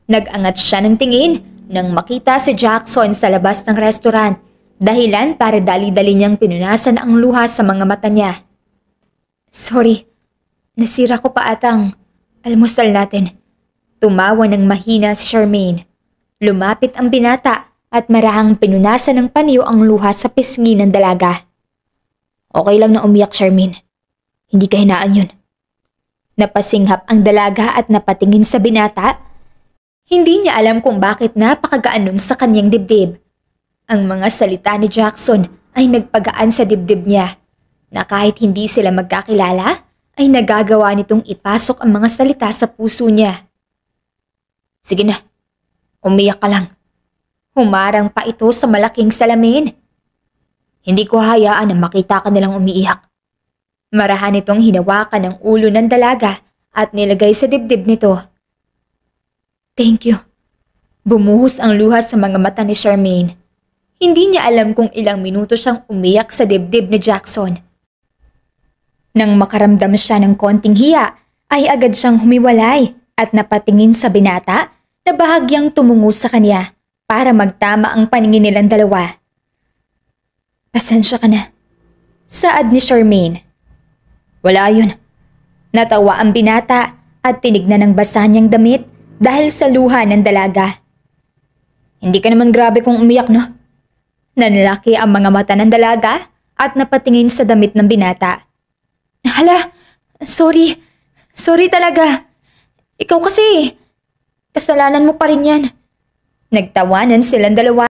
Nag-angat siya ng tingin nang makita si Jackson sa labas ng restaurant, dahilan para dali-dali niyang pinunasan ang luha sa mga mata niya. Sorry, nasira ko pa atang almusal natin. Tumawa ng mahina si Charmaine. Lumapit ang binata at marahang pinunasan ng panyo ang luha sa pisngi ng dalaga. Okay lang na umiyak, Charmaine. Hindi ka hinaan yun. Napasinghap ang dalaga at napatingin sa binata. Hindi niya alam kung bakit napakagaan nun sa kanyang dibdib. Ang mga salita ni Jackson ay nagpagaan sa dibdib niya, na kahit hindi sila magkakilala, ay nagagawa nitong ipasok ang mga salita sa puso niya. Sige na, umiyak ka lang. Humarang pa ito sa malaking salamin. Hindi ko hayaan na makita ka nilang umiiyak. Marahan itong hinawakan ng ulo ng dalaga at nilagay sa dibdib nito. Thank you. Bumuhos ang luha sa mga mata ni Charmaine. Hindi niya alam kung ilang minuto siyang umiyak sa dibdib ni Jackson. Nang makaramdam siya ng konting hiya, ay agad siyang humiwalay at napatingin sa binata na bahagyang tumungo sa kanya para magtama ang paningin nilang dalawa. Pasensya ka na. Saad ni Charmaine. Wala yun. Natawa ang binata at tinignan ng basa niyang damit dahil sa luha ng dalaga. Hindi ka naman grabe kung umiyak, no? Nanlaki ang mga mata ng dalaga at napatingin sa damit ng binata. Hala, sorry. Sorry talaga. Ikaw kasi, kasalanan mo pa rin yan. Nagtawanan silang dalawa.